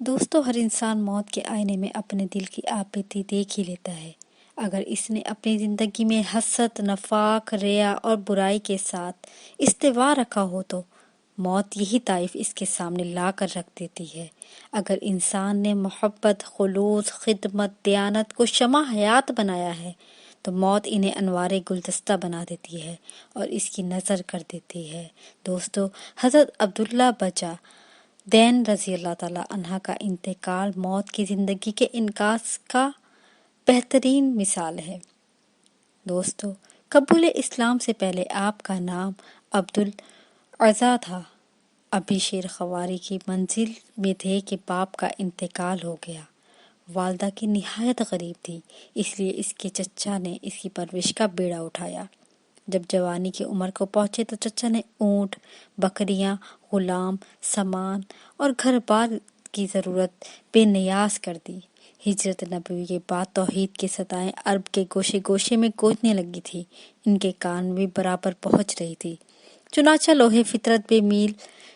دوستو، ہر انسان موت کے آئینے میں اپنے دل کی آپ بیتی دیکھ ہی لیتا ہے۔ اگر اس نے اپنی زندگی میں حسد، نفاق، ریا اور برائی کے ساتھ استوا رکھا ہو تو موت یہی طائف اس کے سامنے لا کر رکھ دیتی ہے۔ اگر انسان نے محبت، خلوص، خدمت، دیانت کو شمع حیات بنایا ہے تو موت انہیں انوار گلدستہ بنا دیتی ہے اور اس کی نظر کر دیتی ہے۔ دوستو، حضرت عبداللہ بجا دین رضی اللہ تعالیٰ عنہ کا انتقال موت کی زندگی کے انعکاس کا بہترین مثال ہے۔ دوستو، قبول اسلام سے پہلے آپ کا نام عبدالعزیز تھا۔ ابھی شیر خواری کی منزل میں تھے کہ باپ کا انتقال ہو گیا۔ والدہ کی نہایت غریب تھی، اس لیے اس کے چچا نے اس کی پرورش کا بیڑا اٹھایا۔ جب جوانی کی عمر کو پہنچے تو چچا نے اونٹ، بکریاں، غلام، سامان اور گھر بار کی ضرورت بے نیاز کر دی۔ ہجرت نبوی کے بعد توحید کی صدائیں عرب کے گوشے گوشے میں گونجنے لگی تھی، ان کے کان بھی برابر پہنچ رہی تھی۔ چنانچہ لوہے فطرت بے میل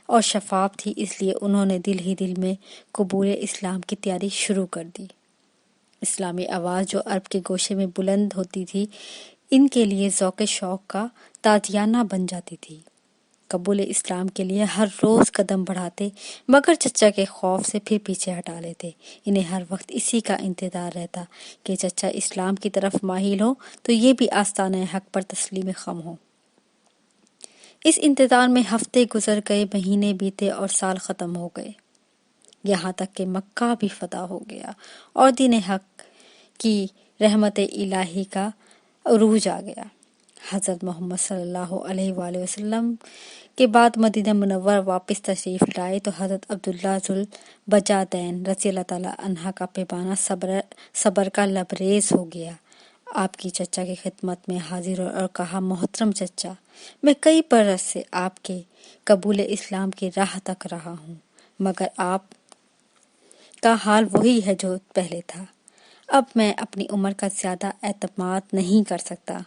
اور شفاف تھی، اس لیے انہوں نے دل ہی دل میں قبول اسلام کی تیاری شروع کر دی۔ اسلامی آواز جو عرب کے گوشے میں بلند ہوتی تھی، ان کے لیے ذوق شوق کا تازیانہ بن جاتی تھی۔ قبول اسلام کے لیے ہر روز قدم بڑھاتے، مگر چچا کے خوف سے پھر پیچھے ہٹا لیتے۔ انہیں ہر وقت اسی کا انتظار رہتا کہ چچا اسلام کی طرف مائل ہو تو یہ بھی آستانہ حق پر تسلیم خم ہو۔ اس انتظار میں ہفتے گزر گئے، مہینے بیتے اور سال ختم ہو گئے، یہاں تک کہ مکہ بھی فتح ہو گیا اور دین حق کی رحمت الہی کا عروج آ گیا۔ حضرت محمد صلی اللہ علیہ وآلہ وسلم کے بعد مدینہ منورہ واپس تشریف لائے تو حضرت عبداللہ ذوالبجادین رضی اللہ تعالیٰ عنہ کا پیمانہ صبر کا لبریز ہو گیا۔ آپ کی چچا کی خدمت میں حاضر اور کہا: محترم چچا، میں کئی برس سے آپ کے قبول اسلام کی راہ تک رہا ہوں، مگر آپ کا حال وہی ہے جو پہلے تھا۔ اب میں اپنی عمر کا زیادہ اعتماد نہیں کر سکتا،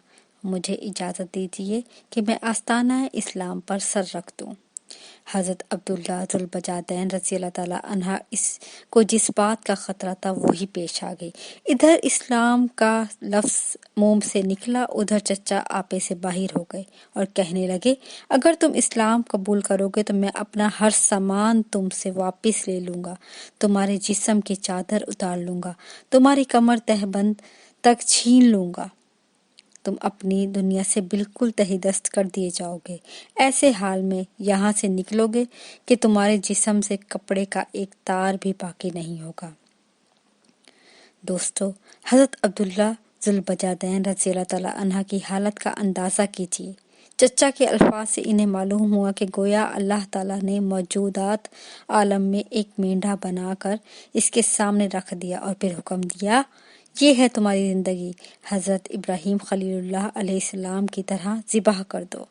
مجھے اجازت دیجیے کہ میں آستانہ اسلام پر سر رکھ دوں۔ حضرت عبداللہ ذوالبجادین رضی اللہ تعالیٰ عنہ اس کو جس بات کا خطرہ تھا وہی پیش آ گئی۔ ادھر اسلام کا لفظ منہ سے نکلا، ادھر چچا آپے سے باہر ہو گئے اور کہنے لگے: اگر تم اسلام قبول کرو گے تو میں اپنا ہر سامان تم سے واپس لے لوں گا، تمہارے جسم کی چادر اتار لوں گا، تمہاری کمر تہبند تک چھین لوں گا، تم اپنی دنیا سے بالکل تہی دست کر دیے جاؤ گے، ایسے حال میں یہاں سے نکلو گے کہ تمہارے جسم سے کپڑے کا ایک تار بھی باقی نہیں ہوگا۔ دوستو، حضرت عبداللہ ذوالبجادین رضی اللہ تعالیٰ عنہ کی حالت کا اندازہ کیجیے۔ چچا کے الفاظ سے انہیں معلوم ہوا کہ گویا اللہ تعالیٰ نے موجودات عالم میں ایک مینڈھا بنا کر اس کے سامنے رکھ دیا اور پھر حکم دیا: یہ ہے تمہاری زندگی، حضرت ابراہیم خلیل اللہ علیہ السلام کی طرح ذبح کر دو۔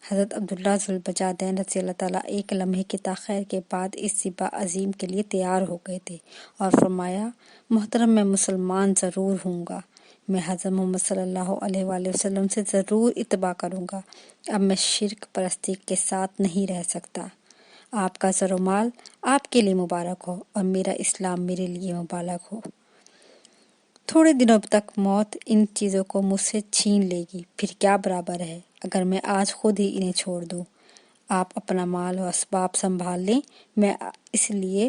حضرت عبداللہ ذوالبجادین رضی اللہ تعالیٰ ایک لمحے کی تاخیر کے بعد اس ذبح عظیم کے لیے تیار ہو گئے تھے اور فرمایا: محترم، میں مسلمان ضرور ہوں گا، میں حضرت محمد صلی اللہ علیہ وآلہ وسلم سے ضرور اتباع کروں گا، اب میں شرک پرستی کے ساتھ نہیں رہ سکتا۔ آپ کا زر و مال آپ کے لیے مبارک ہو اور میرا اسلام میرے لیے مبارک ہو۔ تھوڑے دنوں تک موت ان چیزوں کو مجھ سے چھین لے گی، پھر کیا برابر ہے اگر میں آج خود ہی انہیں چھوڑ دوں۔ آپ اپنا مال و اسباب سنبھال لیں، میں اس لیے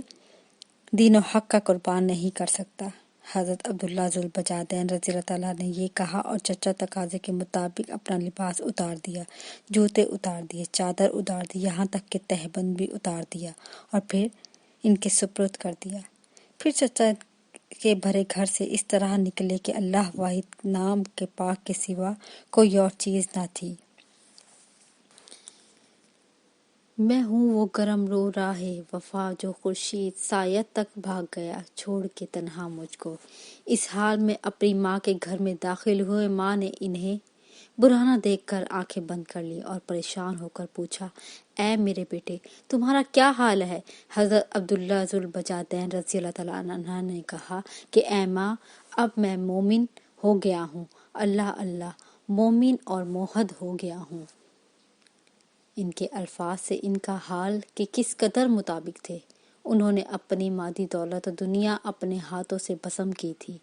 دین و حق کا قربان نہیں کر سکتا۔ حضرت عبداللہ ذوالبجادین رضی اللہ تعالیٰ نے یہ کہا اور چچا تقاضے کے مطابق اپنا لباس اتار دیا، جوتے اتار دیے، چادر اتار دی، یہاں تک کہ تہبند بھی اتار دیا اور پھر ان کے سپرد کر دیا۔ پھر چچا کے بھرے گھر سے اس طرح نکلے کہ اللہ واحد نام کے پاک کے سوا کوئی اور چیز نہ تھی۔ میں ہوں وہ گرم رو راہ وفا جو خورشید سایہ تک بھاگ گیا چھوڑ کے تنہا مجھ کو۔ اس حال میں اپنی ماں کے گھر میں داخل ہوئے ماں نے انہیں برہنہ دیکھ کر آنکھیں بند کر لی اور پریشان ہو کر پوچھا: اے میرے بیٹے، تمہارا کیا حال ہے؟ حضرت عبداللہ ذوالبجادین رضی اللہ تعالیٰ عنہ نے کہا کہ اے ماں، اب میں مومن ہو گیا ہوں، اللہ اللہ، مومن اور موحد ہو گیا ہوں۔ ان کے الفاظ سے ان کا حال کہ کس قدر مطابق تھے، انہوں نے اپنی مادی دولت اور دنیا اپنے ہاتھوں سے بسم کی تھی۔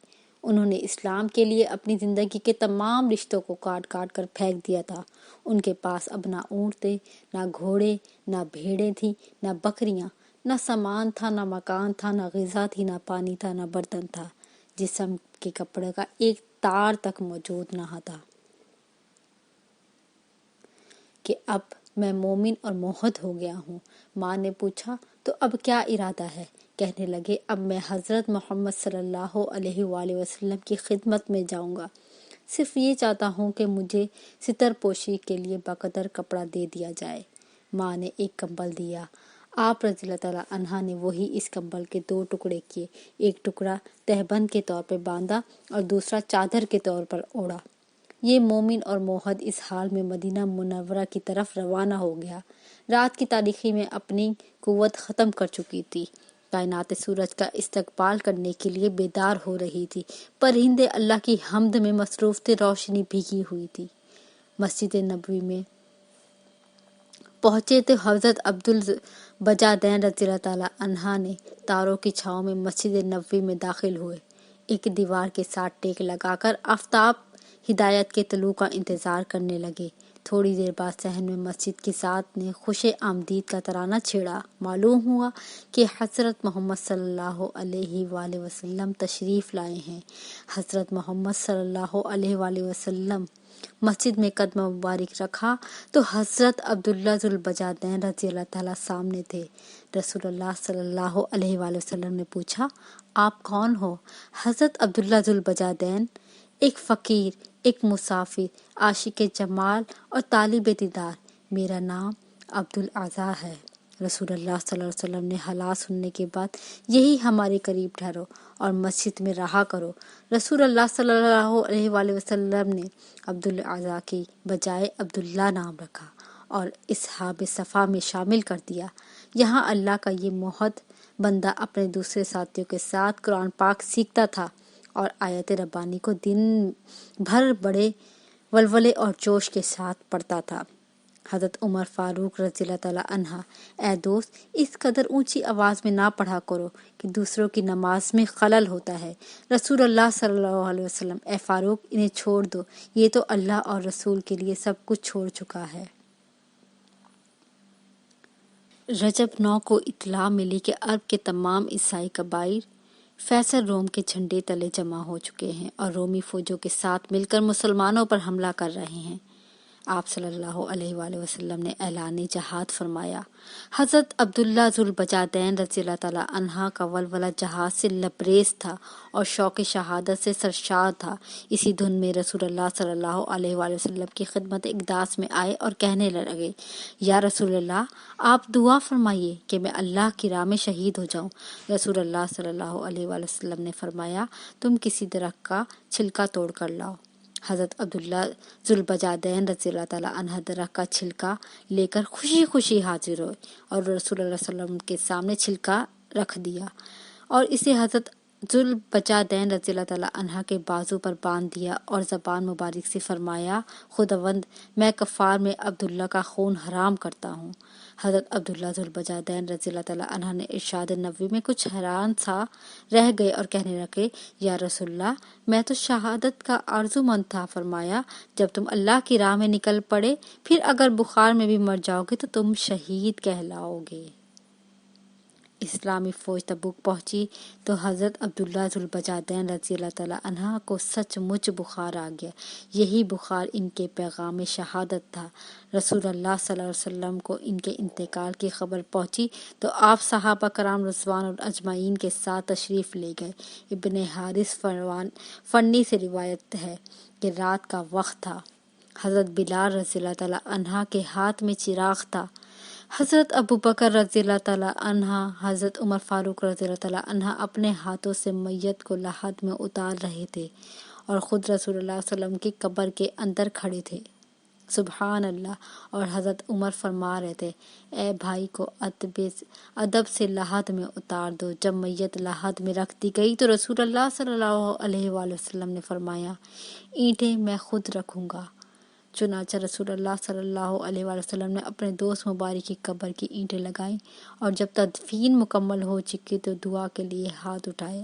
انہوں نے اسلام کے لیے اپنی زندگی کے تمام رشتوں کو کاٹ کاٹ کر پھینک دیا تھا۔ ان کے پاس اب نہ اونٹ تھے، نہ گھوڑے، نہ بھیڑیں تھیں، نہ بکریاں، نہ سامان تھا، نہ مکان تھا، نہ غذا تھی، نہ پانی تھا، نہ برتن تھا، جسم کے کپڑے کا ایک تار تک موجود نہ تھا۔ کہ اب میں مومن اور موحد ہو گیا ہوں۔ ماں نے پوچھا تو اب کیا ارادہ ہے؟ کہنے لگے اب میں حضرت محمد صلی اللہ علیہ وآلہ وسلم کی خدمت میں جاؤں گا۔ صرف یہ چاہتا ہوں کہ مجھے ستر پوشی کے لیے بقدر کپڑا دے دیا جائے۔ ماں نے ایک کمبل دیا۔ آپ رضی اللہ تعالیٰ عنہ نے وہی اس کمبل کے 2 ٹکڑے کیے، ایک ٹکڑا تہبند کے طور پر باندھا اور دوسرا چادر کے طور پر اوڑھا۔ یہ مومن اور موحد اس حال میں مدینہ منورہ کی طرف روانہ ہو گیا۔ رات کی تاریکی میں اپنی قوت ختم کر چکی تھی۔ کائنات سورج کا استقبال کرنے کے لیے بیدار ہو رہی تھی۔ پرندے اللہ کی حمد میں مصروف تھے، روشنی بھیگی ہوئی تھی۔ مسجد نبوی میں پہنچے تو حضرت عبدالبجادین رضی اللہ تعالیٰ عنہ نے تاروں کی چھاؤں میں مسجد نبوی میں داخل ہوئے۔ ایک دیوار کے ساتھ ٹیک لگا کر آفتاب ہدایت کے طلوع کا انتظار کرنے لگے۔ تھوڑی دیر بعد صحن میں مسجد کی ساتھ نے خوش آمدید کا ترانہ چھیڑا۔ معلوم ہوا کہ حضرت محمد صلی اللہ علیہ وآلہ وسلم تشریف لائے ہیں۔ حضرت محمد صلی اللہ علیہ وآلہ وسلم مسجد میں قدم مبارک رکھا تو حضرت عبداللہ ذوالبجادین رضی اللہ تعالیٰ سامنے تھے۔ رسول اللہ صلی اللہ علیہ وآلہ وسلم نے پوچھا آپ کون ہو؟ حضرت عبداللہ ذوالبجادین ایک فقیر، ایک مسافر، عاشق جمال اور طالب دیدار۔ میرا نام عبدالاعلیٰ ہے۔ رسول اللہ صلی اللہ علیہ وسلم نے حالات سننے کے بعد یہی ہمارے قریب ٹھہرو اور مسجد میں رہا کرو۔ رسول اللہ صلی اللہ علیہ وآلہ وسلم نے عبدالاعلیٰ کی بجائے عبداللہ نام رکھا اور اصحاب صفا میں شامل کر دیا۔ یہاں اللہ کا یہ موحد بندہ اپنے دوسرے ساتھیوں کے ساتھ قرآن پاک سیکھتا تھا اور آیت ربانی کو دن بھر بڑے ولولے اور جوش کے ساتھ پڑھتا تھا۔ حضرت عمر فاروق رضی اللہ تعالیٰ عنہ اے دوست اس قدر اونچی آواز میں نہ پڑھا کرو کہ دوسروں کی نماز میں خلل ہوتا ہے۔ رسول اللہ صلی اللہ علیہ وسلم اے فاروق انہیں چھوڑ دو، یہ تو اللہ اور رسول کے لیے سب کچھ چھوڑ چکا ہے۔ رجب 9 کو اطلاع ملی کہ عرب کے تمام عیسائی قبائل فیصل روم کے جھنڈے تلے جمع ہو چکے ہیں اور رومی فوجوں کے ساتھ مل کر مسلمانوں پر حملہ کر رہے ہیں۔ آپ صلی اللہ علیہ وآلہ وسلم نے اعلان جہاد فرمایا۔ حضرت عبداللہ ذوالبجادین رضی اللہ تعالیٰ عنہ کا ولولہ جہاد سے لبریز تھا اور شوق شہادت سے سرشار تھا۔ اسی دھن میں رسول اللہ صلی اللہ علیہ وآلہ وسلم کی خدمت اقداس میں آئے اور کہنے لگے یا رسول اللہ آپ دعا فرمائیے کہ میں اللہ کی راہ میں شہید ہو جاؤں۔ رسول اللہ صلی اللہ علیہ وآلہ وسلم نے فرمایا تم کسی درخت کا چھلکا توڑ کر لاؤ۔ حضرت عبداللہ ذوالبجادین رضی اللہ تعالیٰ عنہ درخت کا چھلکا لے کر خوشی خوشی حاضر ہوئے اور رسول اللہ صلی اللہ علیہ وسلم کے سامنے چھلکا رکھ دیا اور اسے حضرت ذوالبجادین رضی اللہ تعالیٰ عنہ کے بازو پر باندھ دیا اور زبان مبارک سے فرمایا خداوند میں کفار میں عبداللہ کا خون حرام کرتا ہوں۔ حضرت عبداللہ ذوالبجادین رضی اللہ تعالیٰ عنہ نے ارشاد نبوی میں کچھ حیران سا رہ گئے اور کہنے لگے یا رسول اللہ میں تو شہادت کا آرزومند تھا۔ فرمایا جب تم اللہ کی راہ میں نکل پڑے پھر اگر بخار میں بھی مر جاؤ گے تو تم شہید کہلاؤ گے۔ اسلامی فوج تبوک پہنچی تو حضرت عبداللہ ذوالبجادین رضی اللہ تعالیٰ عنہ کو سچ مچ بخار آ گیا۔ یہی بخار ان کے پیغام شہادت تھا۔ رسول اللہ صلی اللہ علیہ وسلم کو ان کے انتقال کی خبر پہنچی تو آپ صحابہ کرام رضوان اور اجمعین کے ساتھ تشریف لے گئے۔ ابن حارث فنی سے روایت ہے کہ رات کا وقت تھا۔ حضرت بلال رضی اللہ تعالیٰ عنہ کے ہاتھ میں چراغ تھا۔ حضرت ابوبکر رضی اللہ تعالیٰ عنہ، حضرت عمر فاروق رضی اللہ تعالیٰ عنہ اپنے ہاتھوں سے میت کو لحد میں اتار رہے تھے اور خود رسول اللہ صلی اللہ علیہ وسلم کی قبر کے اندر کھڑے تھے۔ سبحان اللہ۔ اور حضرت عمر فرما رہے تھے اے بھائی کو ادب سے لحد میں اتار دو۔ جب میت لحد میں رکھ دی گئی تو رسول اللہ صلی اللہ علیہ وآلہ وسلم نے فرمایا اینٹیں میں خود رکھوں گا۔ چنانچہ رسول اللہ صلی اللہ علیہ وآلہ وسلم نے اپنے دوست مبارک کی قبر کی اینٹیں لگائیں اور جب تدفین مکمل ہو چکی تو دعا کے لیے ہاتھ اٹھائے۔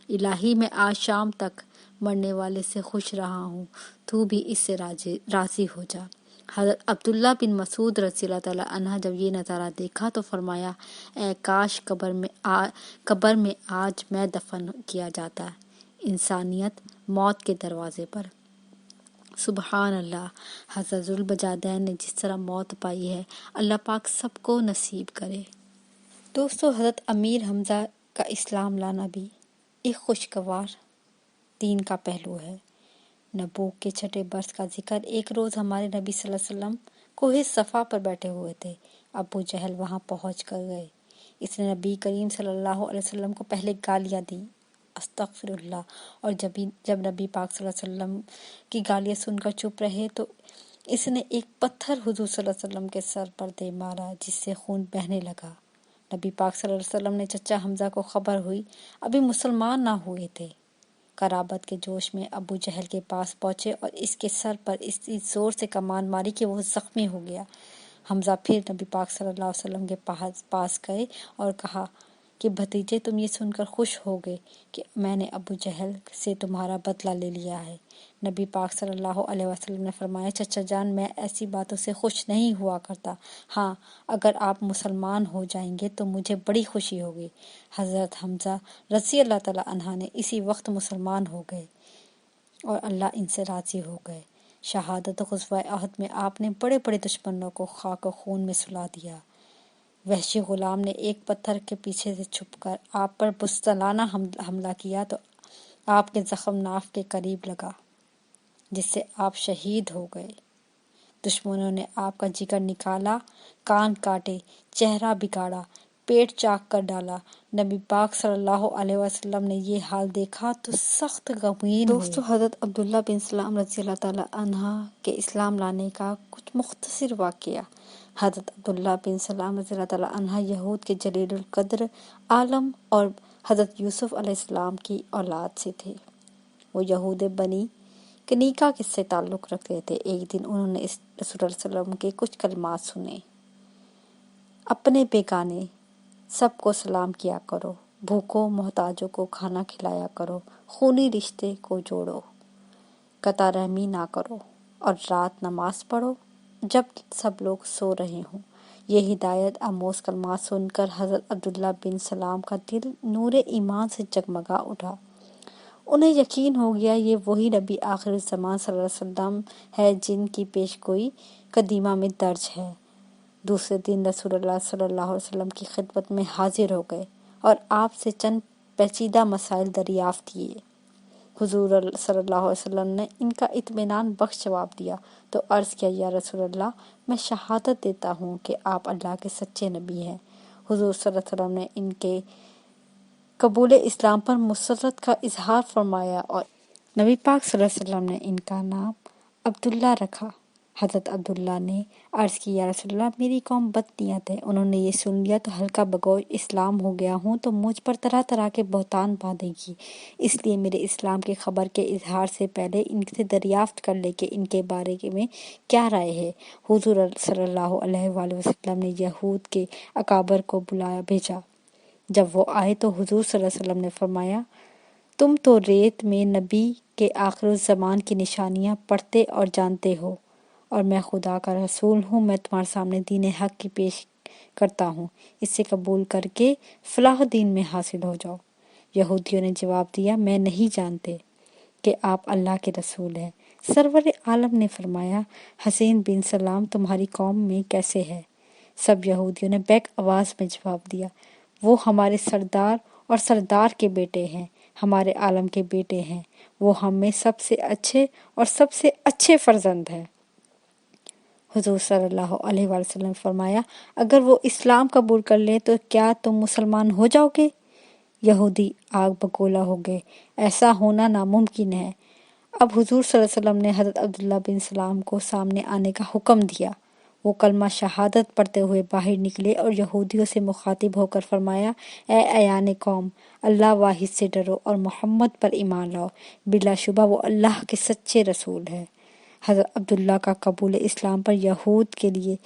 الہی میں آج شام تک مرنے والے سے خوش رہا ہوں، تو بھی اس سے راضی ہو جا۔ حضرت عبداللہ بن مسعود رضی اللہ تعالیٰ عنہ جب یہ نظارہ دیکھا تو فرمایا، اے کاش قبر میں آج میں دفن کیا جاتا۔ انسانیت موت کے دروازے پر۔ سبحان اللہ، حضرت ذوالبجادین نے جس طرح موت پائی ہے، اللہ پاک سب کو نصیب کرے۔ دوستو، حضرت امیر حمزہ کا اسلام لانا بھی ایک خوشگوار دین کا پہلو ہے۔ نبوت کے چھٹے برس کا ذکر۔ ایک روز ہمارے نبی صلی اللہ علیہ وسلم کوہ صفا پر بیٹھے ہوئے تھے۔ ابو جہل وہاں پہنچ کر گئے۔ اس نے نبی کریم صلی اللہ علیہ وسلم کو پہلے گالیاں دیں، استغفر اللہ، اور جب نبی پاک صلی اللہ علیہ وسلم کی گالیاں سن کر چپ رہے تو اس نے ایک پتھر حضور صلی اللہ علیہ وسلم کے سر پر دے مارا، جس سے خون بہنے لگا۔ نبی پاک صلی اللہ علیہ وسلم نے چچا حمزہ کو خبر ہوئی، ابھی مسلمان نہ ہوئے تھے۔ قرابت کے جوش میں ابو جہل کے پاس پہنچے اور اس کے سر پر اس زور سے کمان ماری کہ وہ زخمی ہو گیا۔ حمزہ پھر نبی پاک صلی اللہ علیہ وسلم کے پاس گئے اور کہا کہ بھتیجے، تم یہ سن کر خوش ہو گئے کہ میں نے ابو جہل سے تمہارا بدلہ لے لیا ہے۔ نبی پاک صلی اللہ علیہ وسلم نے فرمایا، چچا جان، میں ایسی باتوں سے خوش نہیں ہوا کرتا، ہاں اگر آپ مسلمان ہو جائیں گے تو مجھے بڑی خوشی ہوگی۔ حضرت حمزہ رضی اللہ تعالیٰ عنہ نے اسی وقت مسلمان ہو گئے اور اللہ ان سے راضی ہو گئے۔ شہادت غزوہ احد میں آپ نے بڑے بڑے دشمنوں کو خاک و خون میں سلا دیا۔ وحشی غلام نے ایک پتھر کے پیچھے سے چھپ کر آپ پر بزدلانہ حملہ کیا تو آپ کے زخم ناف کے قریب لگا، جس سے آپ شہید ہو گئے۔ دشمنوں نے آپ کا جگر نکالا، کان کاٹے، چہرہ بگاڑا، پیٹ چاک کر ڈالا۔ نبی پاک صلی اللہ علیہ وسلم نے یہ حال دیکھا تو سخت غمگین ہوئے۔ دوستو، حضرت عبداللہ بن سلام رضی اللہ تعالیٰ عنہ کے اسلام لانے کا کچھ مختصر واقعہ۔ حضرت عبداللہ بن سلام رضی اللہ تعالیٰ عنہ یہود کے جلیل القدر عالم اور حضرت یوسف علیہ السلام کی اولاد سے تھے۔ وہ یہود بنی کنیکا سے تعلق رکھتے تھے۔ ایک دن انہوں نے رسول اللہ صلی اللہ علیہ وسلم کے کچھ کلمات سنے۔ اپنے بیگانے سب کو سلام کیا کرو، بھوکوں محتاجوں کو کھانا کھلایا کرو، خونی رشتے کو جوڑو، قطع رحمی نہ کرو، اور رات نماز پڑھو جب سب لوگ سو رہے ہوں۔ یہ ہدایت آموز کلمات سن کر حضرت عبداللہ بن سلام کا دل نور ایمان سے جگمگا اٹھا۔ انہیں یقین ہو گیا یہ وہی نبی آخر الزمان صلی اللہ علیہ وسلم ہے جن کی پیش گوئی قدیمہ میں درج ہے۔ دوسرے دن رسول اللہ صلی اللہ علیہ وسلم کی خدمت میں حاضر ہو گئے اور آپ سے چند پیچیدہ مسائل دریافت کیے۔ حضور صلی اللہ علیہ وسلم نے ان کا اطمینان بخش جواب دیا تو عرض کیا، یا رسول اللہ، میں شہادت دیتا ہوں کہ آپ اللہ کے سچے نبی ہیں۔ حضور صلی اللہ علیہ وسلم نے ان کے قبول اسلام پر مسرت کا اظہار فرمایا اور نبی پاک صلی اللہ علیہ وسلم نے ان کا نام عبداللہ رکھا۔ حضرت عبداللہ نے عرض کی، یا رسول اللہ، میری قوم بدنیت ہے، انہوں نے یہ سن لیا تو ہلکا بگوش اسلام ہو گیا ہوں تو مجھ پر طرح طرح کے بہتان باندھے گی، اس لیے میرے اسلام کی خبر کے اظہار سے پہلے ان سے دریافت کر لے کہ ان کے بارے میں کیا رائے ہے۔ حضور صلی اللہ علیہ وآلہ وسلم نے یہود کے اکابر کو بھیجا۔ جب وہ آئے تو حضور صلی اللہ علیہ وسلم نے فرمایا، تم تو ریت میں نبی کے آخر الزمان کی نشانیاں پڑھتے اور جانتے ہو، اور میں خدا کا رسول ہوں، میں تمہارے سامنے دین حق کی پیش کرتا ہوں، اسے قبول کر کے فلاح دین میں حاصل ہو جاؤ۔ یہودیوں نے جواب دیا، میں نہیں جانتے کہ آپ اللہ کے رسول ہیں۔ سرور عالم نے فرمایا، حسین بن سلام تمہاری قوم میں کیسے ہے؟ سب یہودیوں نے بیک آواز میں جواب دیا، وہ ہمارے سردار اور سردار کے بیٹے ہیں، ہمارے عالم کے بیٹے ہیں، وہ ہم میں سب سے اچھے اور سب سے اچھے فرزند ہیں۔ حضور صلی اللہ علیہ وآلہ وسلم نے فرمایا، اگر وہ اسلام قبول کر لیں تو کیا تم مسلمان ہو جاؤ گے؟ یہودی آگ بگولا ہو گئے، ایسا ہونا ناممکن ہے۔ اب حضور صلی اللہ علیہ وسلم نے حضرت عبداللہ بن سلام کو سامنے آنے کا حکم دیا۔ وہ کلمہ شہادت پڑھتے ہوئے باہر نکلے اور یہودیوں سے مخاطب ہو کر فرمایا، اے ایان قوم، اللہ واحد سے ڈرو اور محمد پر ایمان لاؤ، بلا شبہ وہ اللہ کے سچے رسول ہے۔ حضرت عبداللہ کا قبول اسلام پر یہود کے لیے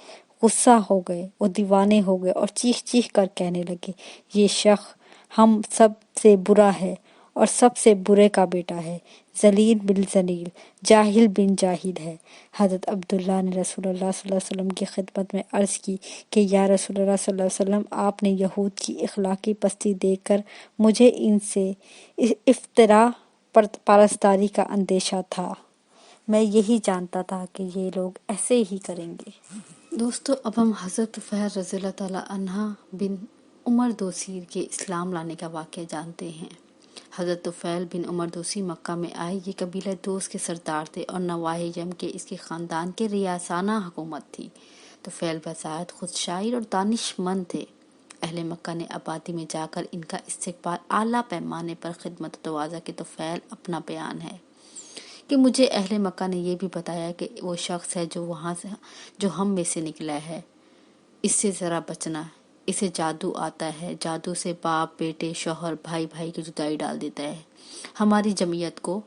غصہ ہو گئے، وہ دیوانے ہو گئے اور چیخ چیخ کر کہنے لگے، یہ شخص ہم سب سے برا ہے اور سب سے برے کا بیٹا ہے، ذلیل بن ذلیل، جاہل بن جاہل ہے۔ حضرت عبداللہ نے رسول اللہ صلی اللہ علیہ وسلم کی خدمت میں عرض کی کہ یا رسول اللہ صلی اللہ علیہ وسلم، آپ نے یہود کی اخلاقی پستی دیکھ کر مجھے ان سے افطرا پرستاری کا اندیشہ تھا، میں یہی جانتا تھا کہ یہ لوگ ایسے ہی کریں گے۔ دوستو، اب ہم حضرت طفیل رضی اللہ تعالی عنہ بن عمر دوسی کے اسلام لانے کا واقعہ جانتے ہیں۔ حضرت طفیل بن عمر دوسی مکہ میں آئے۔ یہ قبیلہ دوس کے سردار تھے اور نواحِ یم کے اس کے خاندان کے ریاسانہ حکومت تھی۔ طفیل بذات خود شاعر اور دانش مند تھے۔ اہل مکہ نے آبادی میں جا کر ان کا استقبال اعلیٰ پیمانے پر خدمت و تواضع کے طفیل اپنا بیان ہے کہ مجھے اہل مکہ نے یہ بھی بتایا کہ وہ شخص ہے جو ہم میں سے نکلا ہے، اس سے ذرا بچنا، اسے جادو آتا ہے، جادو سے باپ بیٹے شوہر بھائی بھائی کی جدائی ڈال دیتا ہے، ہماری جمعیت کو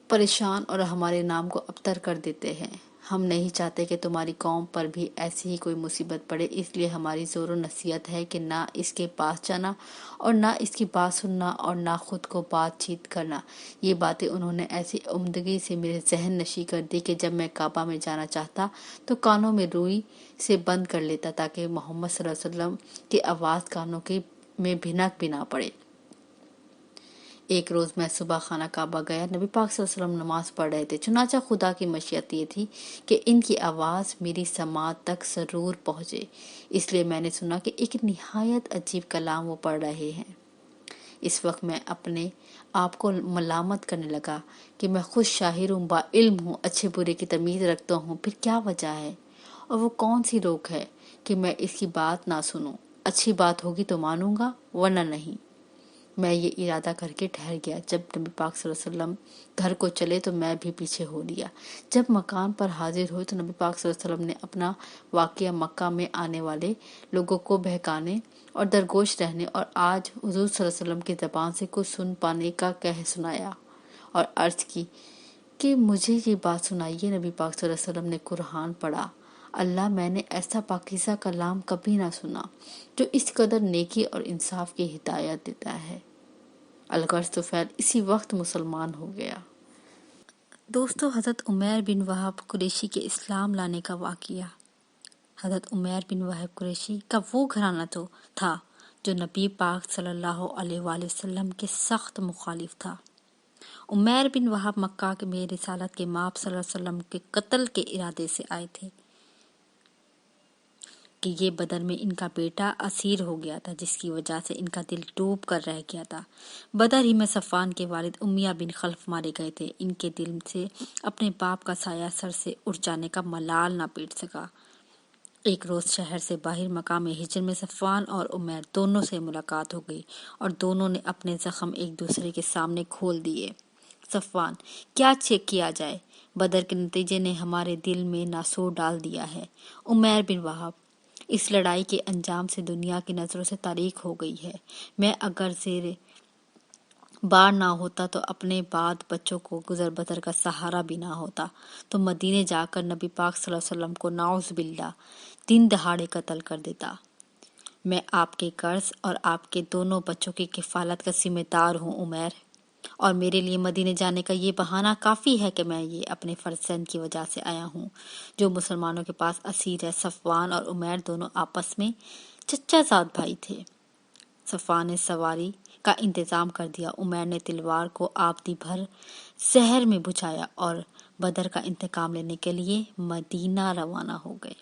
پریشان اور ہمارے نام کو ابتر کر دیتے ہیں۔ ہم نہیں چاہتے کہ تمہاری قوم پر بھی ایسی ہی کوئی مصیبت پڑے، اس لیے ہماری زور و نصیحت ہے کہ نہ اس کے پاس جانا اور نہ اس کی بات سننا اور نہ خود کو بات چیت کرنا۔ یہ باتیں انہوں نے ایسی عمدگی سے میرے ذہن نشی کر دی کہ جب میں کعبہ میں جانا چاہتا تو کانوں میں روئی سے بند کر لیتا تاکہ محمد صلی اللہ علیہ وسلم کی آواز کانوں میں بھنک بھی نہ پڑے۔ ایک روز میں صبح خانہ کعبہ گیا، نبی پاک صلی اللہ علیہ وسلم نماز پڑھ رہے تھے، چنانچہ خدا کی مشیت یہ تھی کہ ان کی آواز میری سماعت تک ضرور پہنچے، اس لیے میں نے سنا کہ ایک نہایت عجیب کلام وہ پڑھ رہے ہیں۔ اس وقت میں اپنے آپ کو ملامت کرنے لگا کہ میں خود شاعر ہوں، با علم ہوں، اچھے برے کی تمیز رکھتا ہوں، پھر کیا وجہ ہے اور وہ کون سی روک ہے کہ میں اس کی بات نہ سنوں؟ اچھی بات ہوگی تو مانوں گا ورنہ نہیں۔ میں یہ ارادہ کر کے ٹھہر گیا۔ جب نبی پاک صلی اللہ علیہ وسلم گھر کو چلے تو میں بھی پیچھے ہو لیا۔ جب مکان پر حاضر ہوئے تو نبی پاک صلی اللہ علیہ وسلم نے اپنا واقعہ مکہ میں آنے والے لوگوں کو بہکانے اور درگوش رہنے اور آج حضور صلی اللہ علیہ وسلم کی زبان سے کچھ سن پانے کا کہہ سنایا اور عرض کی کہ مجھے یہ بات سنائیے۔ نبی پاک صلی اللہ علیہ وسلم نے قرآن پڑھا۔ اللہ، میں نے ایسا پاکیزہ کلام کبھی نہ سنا جو اس قدر نیکی اور انصاف کی ہدایت دیتا ہے۔ الغرض طفیل اسی وقت مسلمان ہو گیا۔ دوستو، حضرت عمیر بن وہب قریشی کے اسلام لانے کا واقعہ۔ حضرت عمیر بن وہب قریشی کا وہ گھرانہ تھا جو نبی پاک صلی اللہ علیہ وآلہ وسلم کے سخت مخالف تھا۔ عمیر بن وہب مکہ میں رسالت کے مآب صلی اللہ علیہ وسلم کے قتل کے ارادے سے آئے تھے کہ یہ بدر میں ان کا بیٹا اسیر ہو گیا تھا، جس کی وجہ سے ان کا دل ڈوب کر رہ گیا تھا۔ بدر ہی میں صفوان کے والد امیہ بن خلف مارے گئے تھے۔ ان کے دل سے اپنے باپ کا سایہ سر سے اٹھ جانے کا ملال نہ پیٹ سکا۔ ایک روز شہر سے باہر مقام ہجر میں صفوان اور عمیر دونوں سے ملاقات ہو گئی اور دونوں نے اپنے زخم ایک دوسرے کے سامنے کھول دیے۔ صفوان: کیا چیک کیا جائے؟ بدر کے نتیجے نے ہمارے دل میں ناسور ڈال دیا ہے۔ عمیر بن وہب: اس لڑائی کے انجام سے دنیا کی نظروں سے تاریک ہو گئی ہے۔ میں اگر زیر بار نہ ہوتا تو اپنے بعد بچوں کو گزر بسر کا سہارا بھی نہ ہوتا تو مدینے جا کر نبی پاک صلی اللہ علیہ وسلم کو نعوذ باللہ دن دہاڑے قتل کر دیتا۔ میں آپ کے قرض اور آپ کے دونوں بچوں کی کفالت کا ذمہ دار ہوں عمیر، اور میرے لیے مدینے جانے کا یہ بہانہ کافی ہے کہ میں یہ اپنے فرزند کی وجہ سے آیا ہوں جو مسلمانوں کے پاس اسیر ہے۔ صفوان اور عمیر دونوں آپس میں چچا زاد بھائی تھے۔ صفوان نے سواری کا انتظام کر دیا، عمیر نے تلوار کو آبدی بھر زہر میں بجھایا اور بدر کا انتقام لینے کے لیے مدینہ روانہ ہو گئے۔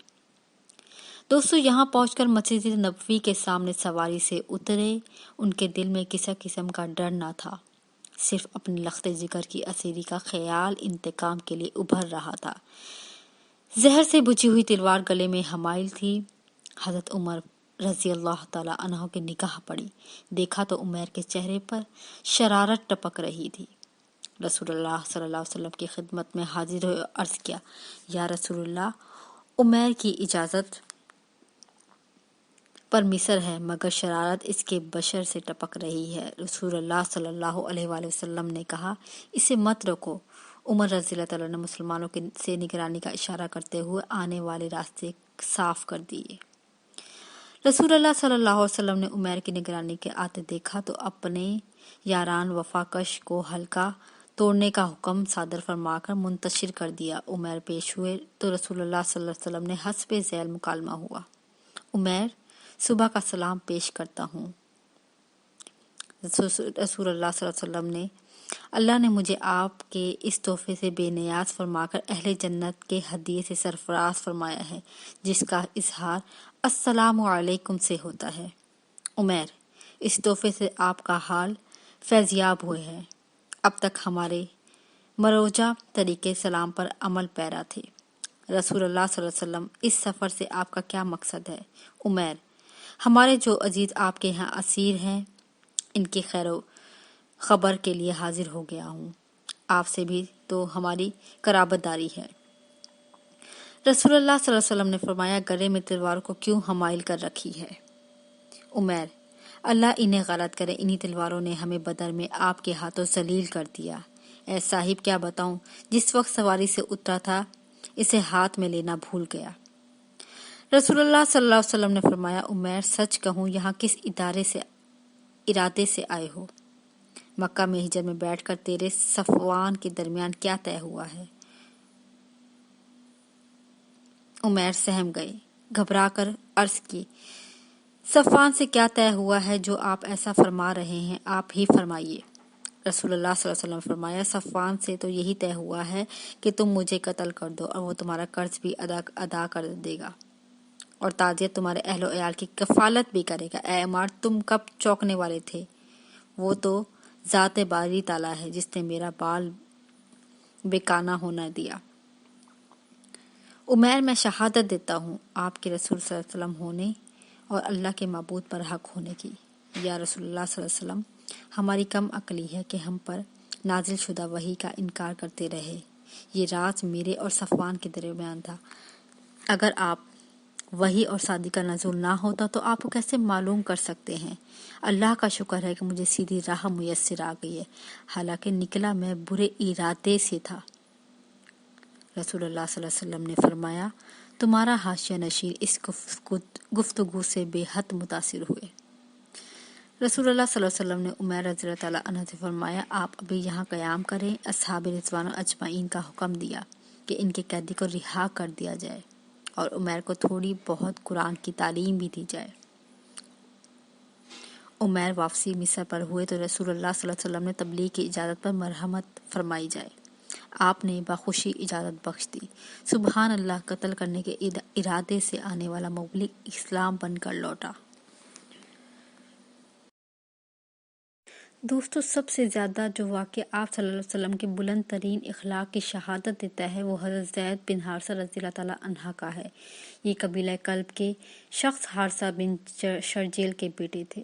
دوستو، یہاں پہنچ کر مسجد نبوی کے سامنے سواری سے اترے ان کے دل میں کسی قسم کا ڈر نہ تھا، صرف اپنے لخت جگر کی اسیری کا خیال انتقام کے لیے ابھر رہا تھا۔ زہر سے بجھی ہوئی تلوار گلے میں حمائل تھی۔ حضرت عمر رضی اللہ تعالی عنہ کی نگاہ پڑی، دیکھا تو عمیر کے چہرے پر شرارت ٹپک رہی تھی۔ رسول اللہ صلی اللہ علیہ وسلم کی خدمت میں حاضر ہوئے اور عرض کیا، یا رسول اللہ، عمیر کی اجازت پر مصر ہے مگر شرارت اس کے بشر سے ٹپک رہی ہے۔ رسول اللہ صلی اللہ علیہ وآلہ وسلم نے کہا اسے مت رکو۔ عمر رضی اللہ تعالیٰ نے مسلمانوں سے نگرانی کا اشارہ کرتے ہوئے آنے والے راستے صاف کر دیے۔ رسول اللہ صلی اللہ علیہ وسلم نے عمیر کی نگرانی کے آتے دیکھا تو اپنے یاران وفاکش کو حلقہ توڑنے کا حکم صادر فرما کر منتشر کر دیا۔ عمیر پیش ہوئے تو رسول اللہ صلی اللہ علیہ وسلم نے حسب ذیل مکالمہ ہوا۔ عمیر، صبح کا سلام پیش کرتا ہوں۔ رسول اللہ صلی اللہ علیہ وسلم نے اللہ نے مجھے آپ کے اس تحفے سے بے نیاز فرما کر اہل جنت کے ہدیے سے سرفراز فرمایا ہے جس کا اظہار السلام علیکم سے ہوتا ہے۔ عمیر، اس تحفے سے آپ کا حال فیضیاب ہوئے ہے۔ اب تک ہمارے مروجہ طریقے سلام پر عمل پیرا تھے۔ رسول اللہ صلی اللہ علیہ وسلم، اس سفر سے آپ کا کیا مقصد ہے؟ عمیر، ہمارے جو عزیز آپ کے ہاں اسیر ہیں ان کی خیر و خبر کے لیے حاضر ہو گیا ہوں۔ آپ سے بھی تو ہماری قرابت داری ہے۔ رسول اللہ صلی اللہ علیہ وسلم نے فرمایا گلے میں تلوار کو کیوں حمائل کر رکھی ہے؟ عمیر، اللہ انہیں غلط کرے، انہی تلواروں نے ہمیں بدر میں آپ کے ہاتھوں ذلیل کر دیا۔ اے صاحب، کیا بتاؤں، جس وقت سواری سے اترا تھا اسے ہاتھ میں لینا بھول گیا۔ رسول اللہ صلی اللہ علیہ وسلم نے فرمایا عمیر، سچ کہوں یہاں کس ارادے سے آئے ہو؟ مکہ میں ہجر میں بیٹھ کر تیرے صفوان کے درمیان کیا طے ہوا ہے؟ عمیر سہم گئے، گھبرا کر عرض کی صفوان سے کیا طے ہوا ہے جو آپ ایسا فرما رہے ہیں؟ آپ ہی فرمائیے۔ رسول اللہ صلی اللہ علیہ وسلم نے فرمایا صفوان سے تو یہی طے ہوا ہے کہ تم مجھے قتل کر دو اور وہ تمہارا قرض بھی ادا کر دے گا اور تعزیت تمہارے اہل و عیال کی کفالت بھی کرے گا۔ اے عمار، تم کب چوکنے والے تھے؟ وہ تو ذات باری تعالیٰ ہے جس نے میرا بال بیکانہ ہونا دیا۔ عمیر، میں شہادت دیتا ہوں آپ کے رسول صلی اللہ علیہ وسلم ہونے اور اللہ کے معبود پر حق ہونے کی۔ یا رسول اللہ صلی اللہ علیہ وسلم، ہماری کم عقلی ہے کہ ہم پر نازل شدہ وحی کا انکار کرتے رہے۔ یہ راز میرے اور صفوان کے درمیان تھا۔ اگر آپ وحی اور صادقہ نزول نہ ہوتا تو آپ کو کیسے معلوم کر سکتے ہیں؟ اللہ کا شکر ہے کہ مجھے سیدھی راہ میسر آ گئی ہے، حالانکہ نکلا میں برے ارادے سے تھا۔ رسول اللہ صلی اللہ علیہ وسلم نے فرمایا تمہارا حاشیہ نشین اس گفتگو سے بے حد متاثر ہوئے۔ رسول اللہ صلی اللہ علیہ وسلم نے عمیر رضی اللہ تعالیٰ عنہ سے فرمایا آپ ابھی یہاں قیام کریں۔ اصحاب رضوان اجمعین کا حکم دیا کہ ان کے قیدی کو رہا کر دیا جائے اور عمیر کو تھوڑی بہت قرآن کی تعلیم بھی دی جائے۔ عمیر واپسی مصر پر ہوئے تو رسول اللہ صلی اللہ علیہ وسلم نے تبلیغ کی اجازت پر مرحمت فرمائی جائے۔ آپ نے بخوشی اجازت بخش دی۔ سبحان اللہ، قتل کرنے کے ارادے سے آنے والا مبلغ اسلام بن کر لوٹا۔ دوستو، سب سے زیادہ جو واقعہ آپ صلی اللہ علیہ وسلم کے بلند ترین اخلاق کی شہادت دیتا ہے وہ حضرت زید بن حارثہ رضی اللہ تعالیٰ عنہ کا ہے۔ یہ قبیلہ کلب کے شخص حارثہ بن شرجیل کے بیٹے تھے۔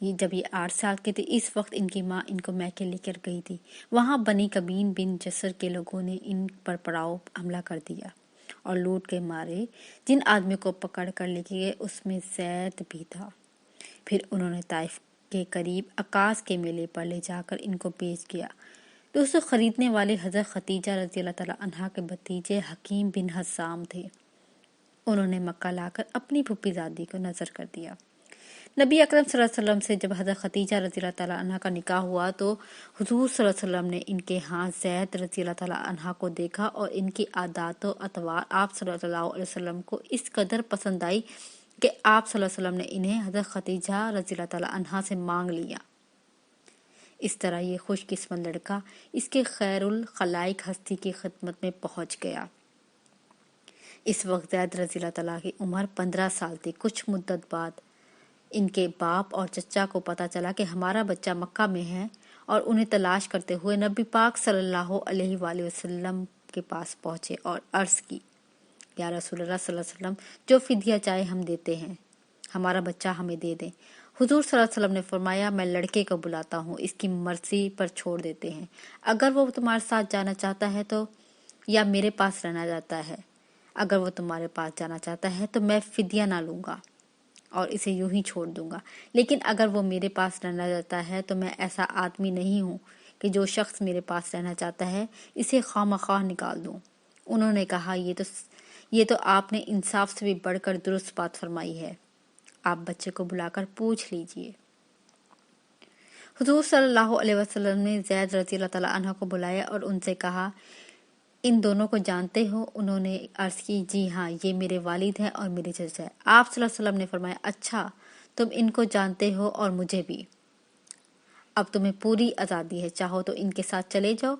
جب یہ 8 سال کے تھے اس وقت ان کی ماں ان کو میکے لے کر گئی تھی۔ وہاں بنی کبین بن جسر کے لوگوں نے ان پر پڑاؤ حملہ کر دیا اور لوٹ کے مارے۔ جن آدمی کو پکڑ کر لے گئے اس میں زید بھی تھا۔ پھر انہوں نے طائف کے قریب عکاظ کے میلے پر لے جا کر ان کو بیچ دیا۔ دوستو، خریدنے والے حضرت ختیجہ رضی اللہ تعالیٰ عنہا کے بھتیجے حکیم بن حزام تھے۔ انہوں نے مکہ لا کر اپنی پھوپھی زادی کو نظر کر دیا۔ نبی اکرم صلی اللہ علیہ وسلم سے جب حضرت ختیجہ رضی اللہ تعالیٰ عنہا کا نکاح ہوا تو حضور صلی اللہ علیہ وسلم نے ان کے ہاں زید رضی اللہ تعالیٰ عنہا کو دیکھا اور ان کی عادات و اطوار آپ صلی اللہ علیہ وسلم کو اس قدر پسند آئی کہ آپ صلی اللہ علیہ وسلم نے انہیں حضرت ختیجہ رضی اللہ تعالیٰ عنہا سے مانگ لیا۔ اس طرح یہ خوش قسمت لڑکا اس کے خیر الخلائق ہستی کی خدمت میں پہنچ گیا۔ اس وقت زید رضی اللہ تعالیٰ کی عمر 15 سال تھی۔ کچھ مدت بعد ان کے باپ اور چچا کو پتہ چلا کہ ہمارا بچہ مکہ میں ہے اور انہیں تلاش کرتے ہوئے نبی پاک صلی اللہ علیہ وآلہ وسلم کے پاس پہنچے اور عرض کی یا رسول اللہ صلی اللہ علیہ وسلم، جو فدیہ چاہے ہم دیتے ہیں، ہمارا بچہ ہمیں دے دیں۔ حضور صلی اللہ علیہ وسلم نے فرمایا میں لڑکے کو بلاتا ہوں، اس کی مرضی پر چھوڑ دیتے ہیں۔ اگر وہ تمہارے ساتھ جانا چاہتا ہے تو یا میرے پاس رہنا چاہتا ہے، اگر وہ تمہارے پاس جانا چاہتا ہے تو میں فدیہ نہ لوں گا۔ اور اسے یوں ہی چھوڑ دوں گا، لیکن اگر وہ میرے پاس رہنا چاہتا ہے تو میں ایسا آدمی نہیں ہوں کہ جو شخص میرے پاس رہنا چاہتا ہے اسے خواہ نکال دوں۔ انہوں نے کہا، یہ تو آپ نے انصاف سے بھی بڑھ کر درست بات فرمائی ہے، آپ بچے کو بلا کر پوچھ لیجئے۔ حضور صلی اللہ علیہ وسلم نے زید رضی اللہ تعالیٰ عنہ کو بلایا اور ان سے کہا، ان دونوں کو جانتے ہو؟ انہوں نے عرض کی، جی ہاں، یہ میرے والد ہیں اور میری چچا ہے۔ آپ صلی اللہ علیہ وسلم نے فرمایا، اچھا، تم ان کو جانتے ہو اور مجھے بھی، اب تمہیں پوری آزادی ہے، چاہو تو ان کے ساتھ چلے جاؤ،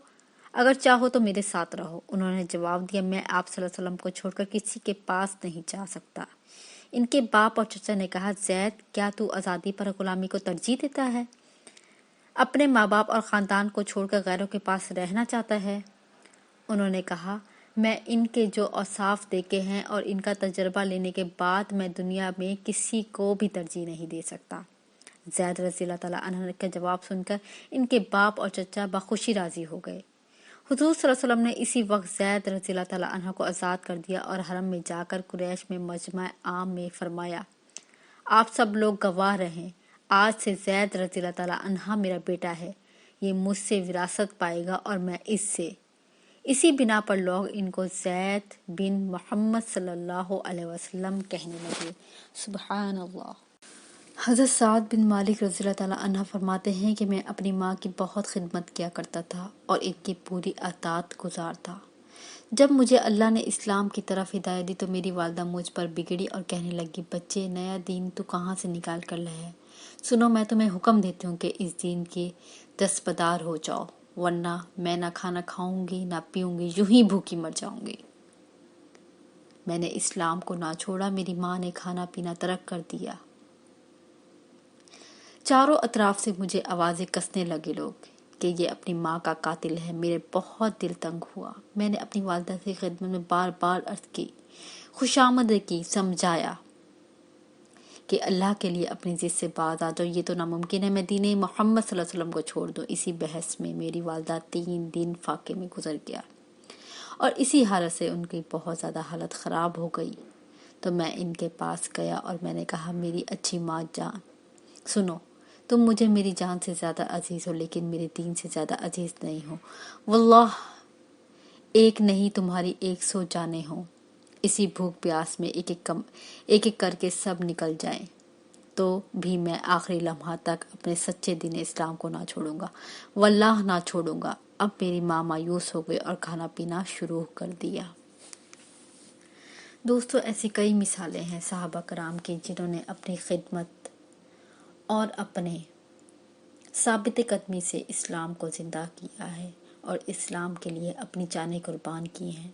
اگر چاہو تو میرے ساتھ رہو۔ انہوں نے جواب دیا، میں آپ صلی اللہ علیہ وسلم کو چھوڑ کر کسی کے پاس نہیں جا سکتا۔ ان کے باپ اور چچا نے کہا، زید، کیا تو آزادی پر غلامی کو ترجیح دیتا ہے؟ اپنے ماں باپ اور خاندان کو چھوڑ کر غیروں کے پاس رہنا چاہتا ہے؟ انہوں نے کہا، میں ان کے جو اوصاف دیکھے ہیں اور ان کا تجربہ لینے کے بعد میں دنیا میں کسی کو بھی ترجیح نہیں دے سکتا۔ زید رضی اللہ تعالیٰ عنہ کا جواب سن کر ان کے باپ اور چچا بخوشی راضی ہو گئے۔ حضور صلی اللہ علیہ وسلم نے اسی وقت زید رضی اللہ تعالیٰ عنہ کو آزاد کر دیا اور حرم میں جا کر قریش میں مجمع عام میں فرمایا، آپ سب لوگ گواہ رہیں، آج سے زید رضی اللہ تعالیٰ عنہ میرا بیٹا ہے، یہ مجھ سے وراثت پائے گا اور میں اس سے۔ اسی بنا پر لوگ ان کو زید بن محمد صلی اللہ علیہ وسلم کہنے لگے۔ سبحان اللہ۔ حضرت سعد بن مالک رضی اللہ تعالیٰ عنہ فرماتے ہیں کہ میں اپنی ماں کی بہت خدمت کیا کرتا تھا اور ان کی پوری اطاعت گزار تھا۔ جب مجھے اللہ نے اسلام کی طرف ہدایت دی تو میری والدہ مجھ پر بگڑی اور کہنے لگی، بچے، نیا دین تو کہاں سے نکال کر لائے ہے؟ سنو، میں تمہیں حکم دیتی ہوں کہ اس دین کی دستبردار ہو جاؤ، ورنہ میں نہ کھانا کھاؤں گی نہ پیوں گی، یوں ہی بھوکی مر جاؤں گی۔ میں نے اسلام کو نہ چھوڑا، میری ماں نے کھانا پینا ترک کر دیا۔ چاروں اطراف سے مجھے آوازیں کسنے لگے لوگ کہ یہ اپنی ماں کا قاتل ہے۔ میرے بہت دل تنگ ہوا۔ میں نے اپنی والدہ سے خدمت میں بار بار عرض کی، خوشامد کی، سمجھایا کہ اللہ کے لیے اپنی ضد سے باز آ جاؤ، یہ تو ناممکن ہے میں دین محمد صلی اللہ علیہ وسلم کو چھوڑ دوں۔ اسی بحث میں میری والدہ 3 دن فاقے میں گزر گیا اور اسی حالت سے ان کی بہت زیادہ حالت خراب ہو گئی۔ تو میں ان کے پاس گیا اور میں نے کہا، میری اچھی ماں جان، سنو، تم مجھے میری جان سے زیادہ عزیز ہو لیکن میرے دین سے زیادہ عزیز نہیں ہو۔ واللہ ایک نہیں تمہاری 100 جانیں ہوں، اسی بھوک پیاس میں ایک ایک کر کے سب نکل جائیں تو بھی میں آخری لمحہ تک اپنے سچے دین اسلام کو نہ چھوڑوں گا، واللہ نہ چھوڑوں گا۔ اب میری ماں مایوس ہو گئی اور کھانا پینا شروع کر دیا۔ دوستو، ایسی کئی مثالیں ہیں صحابہ کرام کی جنہوں نے اپنی خدمت اور اپنے ثابت قدمی سے اسلام کو زندہ کیا ہے اور اسلام کے لیے اپنی جانیں قربان کی ہیں۔